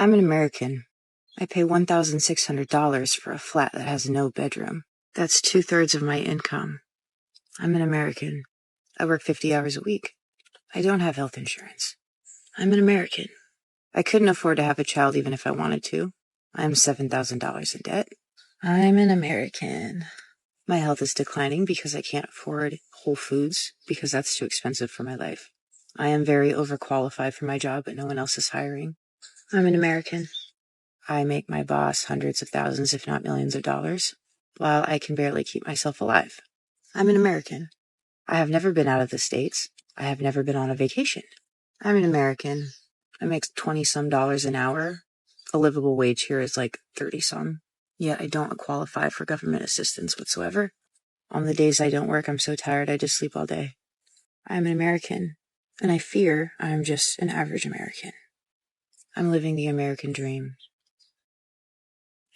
I'm an American. I pay $1,600 for a flat that has no bedroom. That's 2/3 of my income. I'm an American. I work 50 hours a week. I don't have health insurance. I'm an American. I couldn't afford to have a child even if I wanted to. I'm $7,000 in debt. I'm an American. My health is declining because I can't afford Whole Foods because that's too expensive for my life. I am very overqualified for my job, but no one else is hiring. I'm an American. I make my boss hundreds of thousands, if not millions of dollars, while I can barely keep myself alive. I'm an American. I have never been out of the States. I have never been on a vacation. I'm an American. I make 20-some dollars an hour. A livable wage here is like 30-some. Yet I don't qualify for government assistance whatsoever. On the days I don't work, I'm so tired I just sleep all day. I'm an American, and I fear I'm just an average American. I'm living the American dream.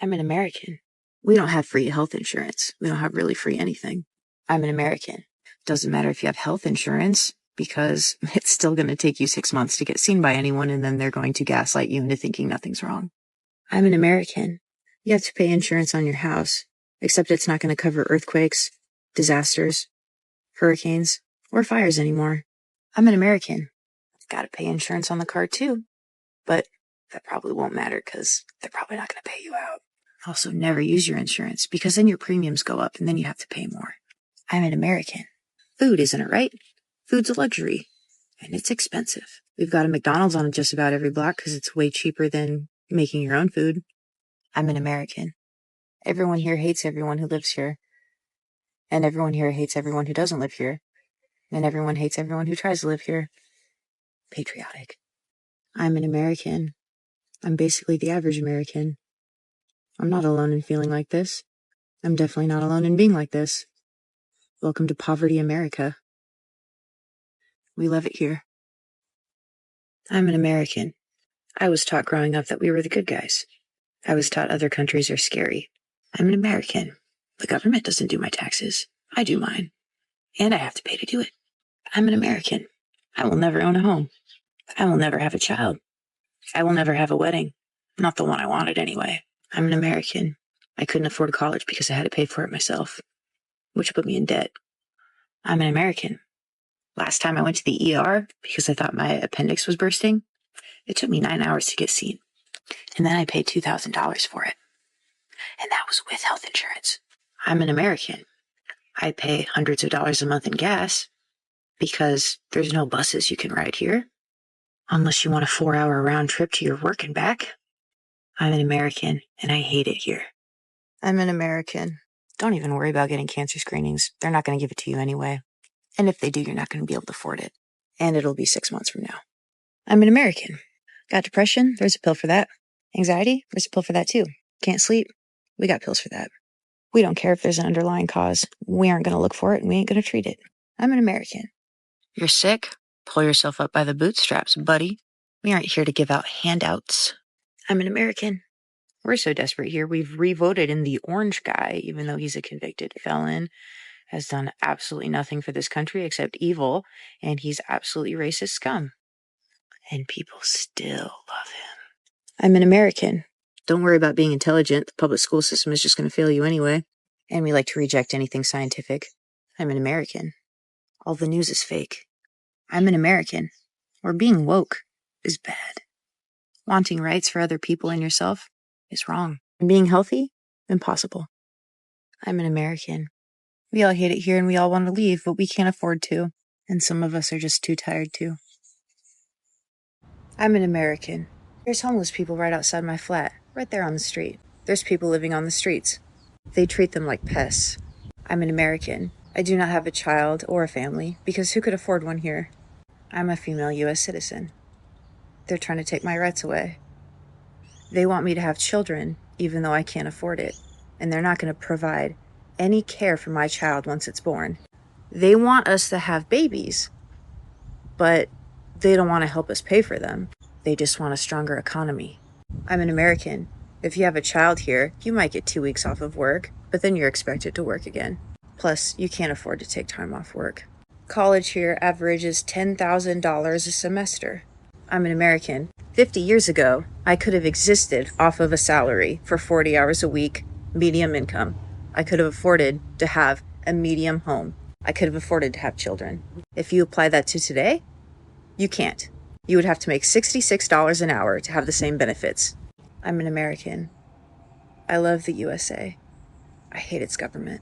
I'm an American. We don't have free health insurance. We don't have really free anything. I'm an American. Doesn't matter if you have health insurance, because it's still going to take you 6 months to get seen by anyone, and then they're going to gaslight you into thinking nothing's wrong. I'm an American. You have to pay insurance on your house, except it's not going to cover earthquakes, disasters, hurricanes, or fires anymore. I'm an American. Got to pay insurance on the car too, but that probably won't matter because they're probably not going to pay you out. Also, never use your insurance because then your premiums go up and then you have to pay more. I'm an American. Food, isn't it right? Food's a luxury, and it's expensive. We've got a McDonald's on just about every block because it's way cheaper than making your own food. I'm an American. Everyone here hates everyone who lives here, and everyone here hates everyone who doesn't live here, and everyone hates everyone who tries to live here. Patriotic. I'm an American. I'm basically the average American. I'm not alone in feeling like this. I'm definitely not alone in being like this. Welcome to Poverty America. We love it here. I'm an American. I was taught growing up that we were the good guys. I was taught other countries are scary. I'm an American. The government doesn't do my taxes. I do mine. And I have to pay to do it. I'm an American. I will never own a home. I will never have a child. I will never have a wedding. Not the one I wanted anyway. I'm an American. I couldn't afford college because I had to pay for it myself, which put me in debt. I'm an American. Last time I went to the ER because I thought my appendix was bursting, it took me 9 hours to get seen. And then I paid $2,000 for it. And that was with health insurance. I'm an American. I pay hundreds of dollars a month in gas because there's no buses you can ride here unless you want a 4-hour round trip to your work and back. I'm an American, and I hate it here. I'm an American. Don't even worry about getting cancer screenings. They're not going to give it to you anyway. And if they do, you're not going to be able to afford it. And it'll be 6 months from now. I'm an American. Got depression? There's a pill for that. Anxiety? There's a pill for that too. Can't sleep? We got pills for that. We don't care if there's an underlying cause. We aren't going to look for it, and we ain't going to treat it. I'm an American. You're sick? Pull yourself up by the bootstraps, buddy. We aren't here to give out handouts. I'm an American. We're so desperate here, we've re-voted in the orange guy, even though he's a convicted felon, has done absolutely nothing for this country except evil, and he's absolutely racist scum. And people still love him. I'm an American. Don't worry about being intelligent. The public school system is just going to fail you anyway. And we like to reject anything scientific. I'm an American. All the news is fake. I'm an American. Or being woke is bad. Wanting rights for other people and yourself is wrong. And being healthy? Impossible. I'm an American. We all hate it here and we all want to leave, but we can't afford to. And some of us are just too tired to. I'm an American. There's homeless people right outside my flat, right there on the street. There's people living on the streets. They treat them like pests. I'm an American. I do not have a child or a family, because who could afford one here? I'm a female U.S. citizen. They're trying to take my rights away. They want me to have children, even though I can't afford it. And they're not going to provide any care for my child once it's born. They want us to have babies, but they don't want to help us pay for them. They just want a stronger economy. I'm an American. If you have a child here, you might get 2 weeks off of work, but then you're expected to work again. Plus, you can't afford to take time off work. College here averages $10,000 a semester. I'm an American. 50 years ago, I could have existed off of a salary for 40 hours a week, medium income. I could have afforded to have a medium home. I could have afforded to have children. If you apply that to today, you can't. You would have to make $66 an hour to have the same benefits. I'm an American. I love the USA. I hate its government.